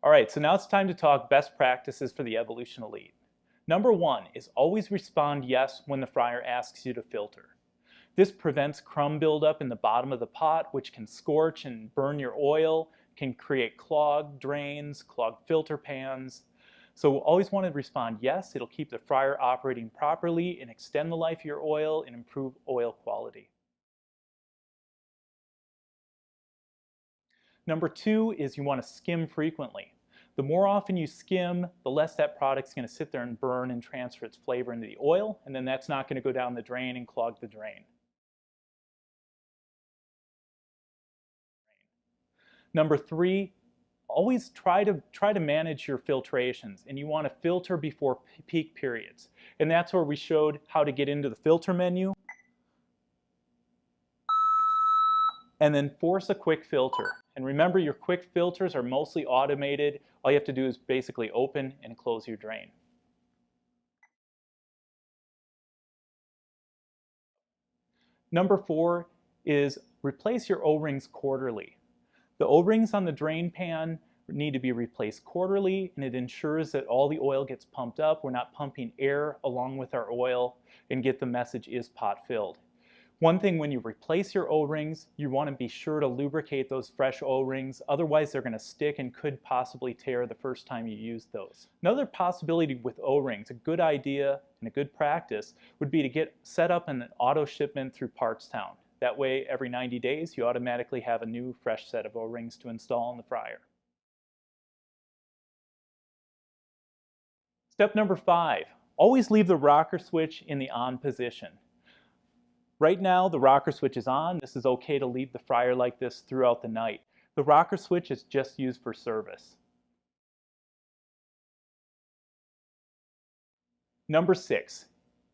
All right, so now it's time to talk best practices for the Evolution Elite. Number one is always respond yes when the fryer asks you to filter. This prevents crumb buildup in the bottom of the pot, which can scorch and burn your oil, can create clogged drains, clogged filter pans. So we'll always want to respond yes. It'll keep the fryer operating properly and extend the life of your oil and improve oil quality. Number two is you want to skim frequently. The more often you skim, the less that product's going to sit there and burn and transfer its flavor into the oil, and then that's not going to go down the drain and clog the drain. Number three, always try to manage your filtrations, and you want to filter before peak periods. And that's where we showed how to get into the filter menu and then force a quick filter. And remember, your quick filters are mostly automated. All you have to do is basically open and close your drain. Number four is replace your O-rings quarterly. The O-rings on the drain pan need to be replaced quarterly, and it ensures that all the oil gets pumped up. We're not pumping air along with our oil and get the message is pot filled. One thing, when you replace your O-rings, you want to be sure to lubricate those fresh O-rings, otherwise they're going to stick and could possibly tear the first time you use those. Another possibility with O-rings, a good idea and a good practice, would be to get set up an auto shipment through Partstown. That way, every 90 days, you automatically have a new fresh set of O-rings to install in the fryer. Step number five, always leave the rocker switch in the on position. Right now, the rocker switch is on. This is okay to leave the fryer like this throughout the night. The rocker switch is just used for service. Number six,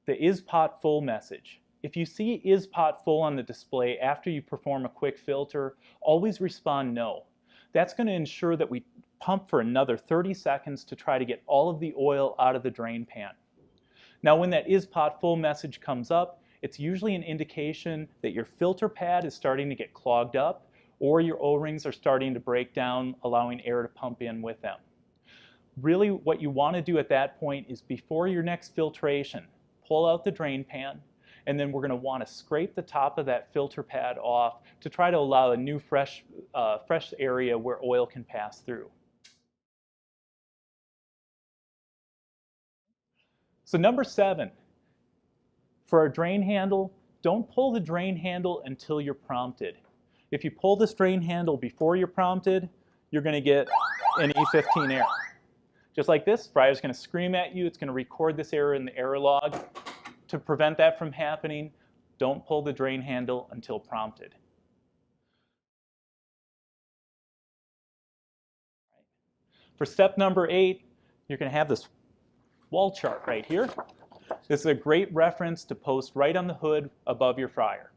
the is pot full message. If you see is pot full on the display after you perform a quick filter, always respond no. That's going to ensure that we pump for another 30 seconds to try to get all of the oil out of the drain pan. Now, when that is pot full message comes up, it's usually an indication that your filter pad is starting to get clogged up, or your O-rings are starting to break down, allowing air to pump in with them. Really, what you want to do at that point is, before your next filtration, pull out the drain pan, and then we're going to want to scrape the top of that filter pad off to try to allow a new fresh area where oil can pass through. So number seven, for our drain handle, don't pull the drain handle until you're prompted. If you pull this drain handle before you're prompted, you're going to get an E15 error. Just like this, fryer's going to scream at you. It's going to record this error in the error log. To prevent that from happening, don't pull the drain handle until prompted. For step number 8, you're going to have this wall chart right here. This is a great reference to post right on the hood above your fryer.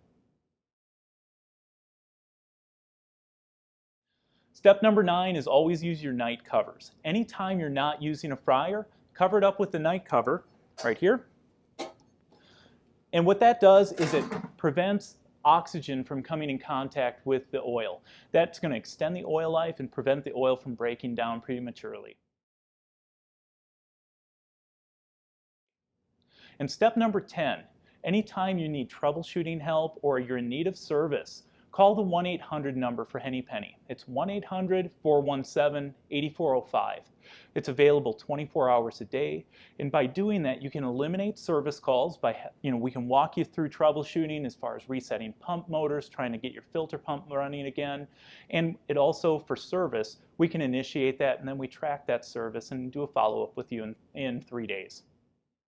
Step number 9 is always use your night covers. Anytime you're not using a fryer, cover it up with the night cover right here. And what that does is it prevents oxygen from coming in contact with the oil. That's going to extend the oil life and prevent the oil from breaking down prematurely. And step number 10, anytime you need troubleshooting help or you're in need of service, call the 1-800 number for Henny Penny. It's 1-800-417-8405. It's available 24 hours a day, and by doing that, you can eliminate service calls. We can walk you through troubleshooting as far as resetting pump motors, trying to get your filter pump running again, and it also, for service, we can initiate that, and then we track that service and do a follow-up with you in 3 days.